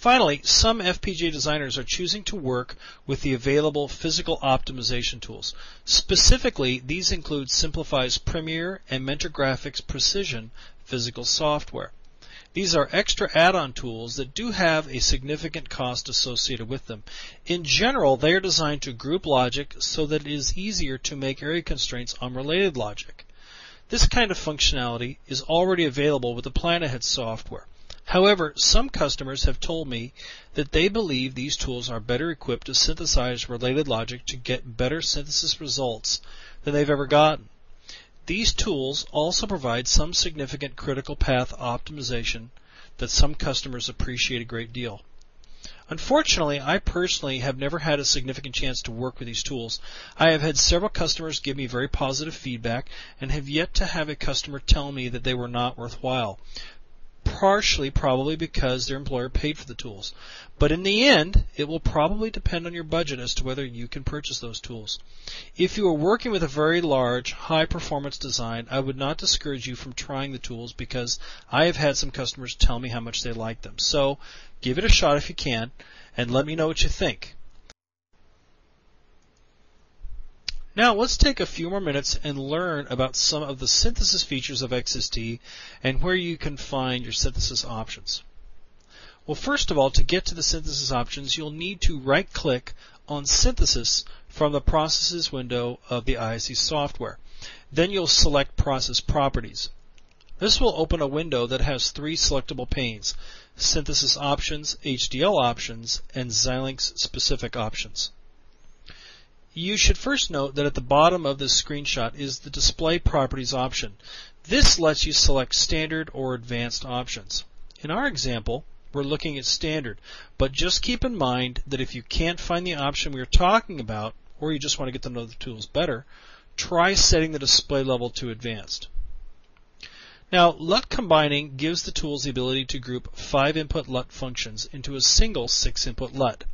Finally, some FPGA designers are choosing to work with the available physical optimization tools. Specifically, these include Simplify's Premier and Mentor Graphics Precision physical software. These are extra add-on tools that do have a significant cost associated with them. In general, they are designed to group logic so that it is easier to make area constraints on related logic. This kind of functionality is already available with the plan-ahead software. However, some customers have told me that they believe these tools are better equipped to synthesize related logic to get better synthesis results than they've ever gotten. These tools also provide some significant critical path optimization that some customers appreciate a great deal. Unfortunately, I personally have never had a significant chance to work with these tools. I have had several customers give me very positive feedback and have yet to have a customer tell me that they were not worthwhile. Partially probably because their employer paid for the tools. But in the end, it will probably depend on your budget as to whether you can purchase those tools. If you are working with a very large, high-performance design, I would not discourage you from trying the tools because I have had some customers tell me how much they like them. So give it a shot if you can, and let me know what you think. Now let's take a few more minutes and learn about some of the synthesis features of XST and where you can find your synthesis options. Well, first of all, to get to the synthesis options, you'll need to right-click on Synthesis from the Processes window of the ISE software. Then you'll select Process Properties. This will open a window that has three selectable panes: Synthesis Options, HDL Options, and Xilinx Specific Options. You should first note that at the bottom of this screenshot is the Display Properties option. This lets you select standard or advanced options. In our example, we're looking at standard, but just keep in mind that if you can't find the option we are talking about, or you just want to get to know the tools better, try setting the display level to advanced. Now, LUT combining gives the tools the ability to group 5-input LUT functions into a single 6-input LUT.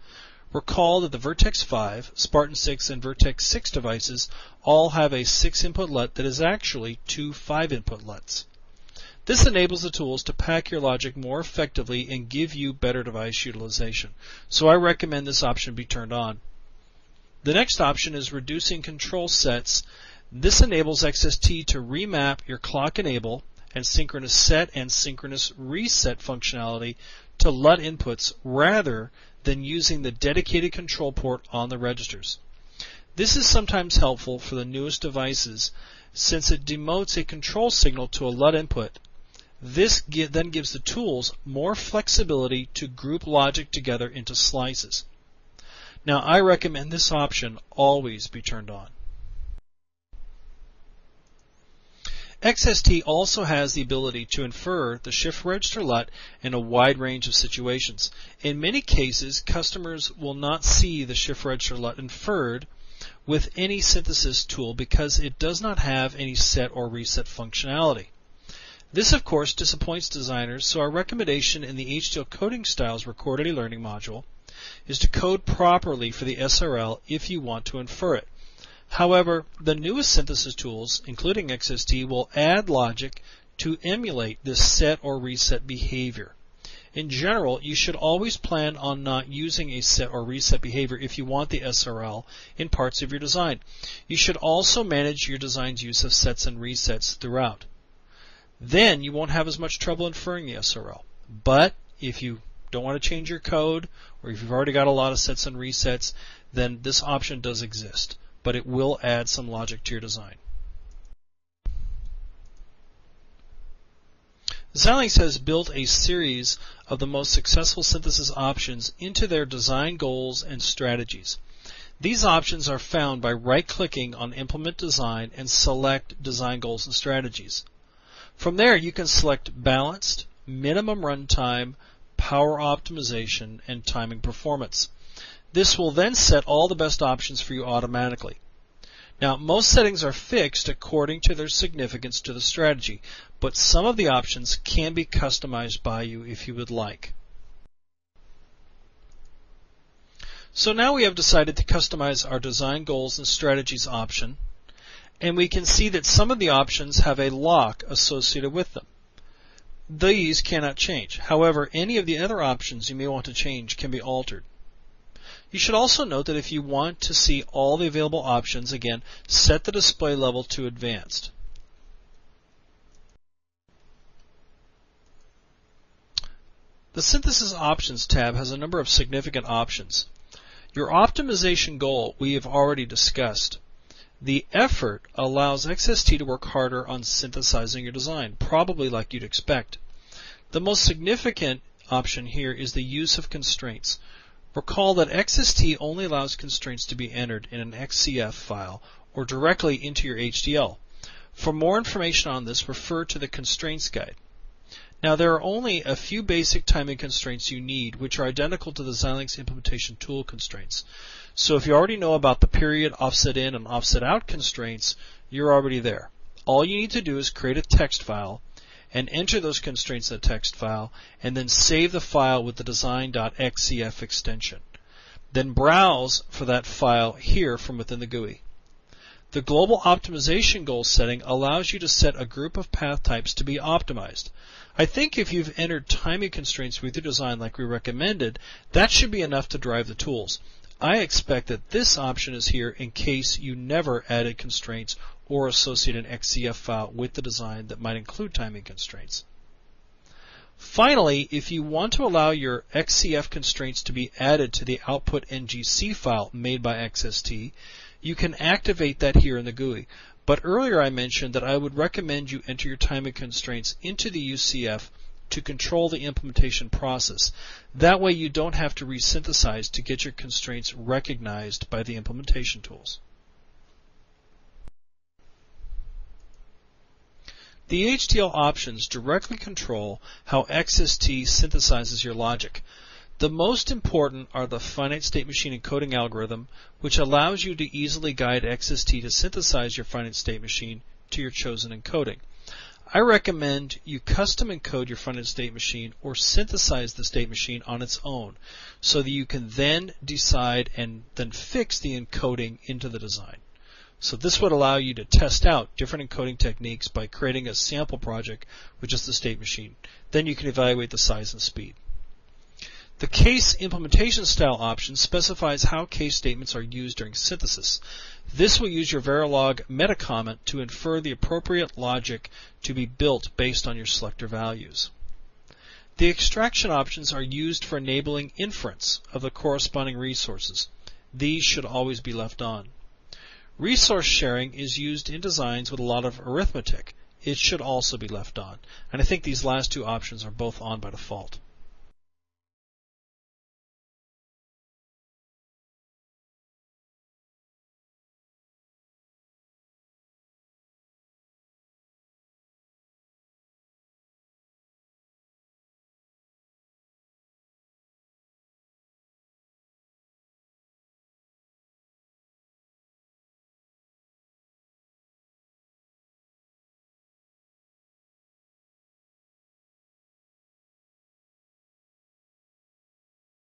Recall that the Vertex 5, Spartan 6, and Vertex 6 devices all have a 6-input LUT that is actually two 5-input LUTs. This enables the tools to pack your logic more effectively and give you better device utilization. So I recommend this option be turned on. The next option is reducing control sets. This enables XST to remap your clock enable and synchronous set and synchronous reset functionality to LUT inputs rather than using the dedicated control port on the registers. This is sometimes helpful for the newest devices since it demotes a control signal to a LUT input. This then gives the tools more flexibility to group logic together into slices. Now, I recommend this option always be turned on. XST also has the ability to infer the shift register LUT in a wide range of situations. In many cases, customers will not see the shift register LUT inferred with any synthesis tool because it does not have any set or reset functionality. This, of course, disappoints designers, so our recommendation in the HDL coding styles recorded learning module is to code properly for the SRL if you want to infer it. However, the newest synthesis tools, including XST, will add logic to emulate this set or reset behavior. In general, you should always plan on not using a set or reset behavior if you want the SRL in parts of your design. You should also manage your design's use of sets and resets throughout. Then you won't have as much trouble inferring the SRL. But if you don't want to change your code, or if you've already got a lot of sets and resets, then this option does exist, but it will add some logic to your design. Xilinx has built a series of the most successful synthesis options into their design goals and strategies. These options are found by right-clicking on Implement Design and select Design Goals and Strategies. From there, you can select Balanced, Minimum Runtime, Power Optimization, and Timing Performance. This will then set all the best options for you automatically. Now, most settings are fixed according to their significance to the strategy, but some of the options can be customized by you if you would like. So now we have decided to customize our Design Goals and Strategies option, and we can see that some of the options have a lock associated with them. these cannot change. However, any of the other options you may want to change can be altered. You should also note that if you want to see all the available options, again, set the display level to advanced. The Synthesis Options tab has a number of significant options. Your optimization goal we have already discussed. The effort allows XST to work harder on synthesizing your design, probably like you'd expect. The most significant option here is the use of constraints. Recall that XST only allows constraints to be entered in an XCF file or directly into your HDL. For more information on this, refer to the Constraints Guide. Now, there are only a few basic timing constraints you need, which are identical to the Xilinx implementation tool constraints. So if you already know about the period, offset in, and offset out constraints, you're already there. All you need to do is create a text file and enter those constraints in the text file, and then save the file with the design.xcf extension. Then browse for that file here from within the GUI. The global optimization goal setting allows you to set a group of path types to be optimized. I think if you've entered timing constraints with your design like we recommended, that should be enough to drive the tools. I expect that this option is here in case you never added constraints or associate an XCF file with the design that might include timing constraints. Finally, if you want to allow your XCF constraints to be added to the output NGC file made by XST, you can activate that here in the GUI. But earlier I mentioned that I would recommend you enter your timing constraints into the UCF to control the implementation process. That way you don't have to resynthesize to get your constraints recognized by the implementation tools. The HDL options directly control how XST synthesizes your logic. The most important are the finite state machine encoding algorithm, which allows you to easily guide XST to synthesize your finite state machine to your chosen encoding. I recommend you custom encode your finite state machine or synthesize the state machine on its own so that you can then decide and then fix the encoding into the design. So this would allow you to test out different encoding techniques by creating a sample project with just the state machine. Then you can evaluate the size and speed. The case implementation style option specifies how case statements are used during synthesis. This will use your Verilog meta comment to infer the appropriate logic to be built based on your selector values. The extraction options are used for enabling inference of the corresponding resources. These should always be left on. Resource sharing is used in designs with a lot of arithmetic. It should also be left on. And I think these last two options are both on by default.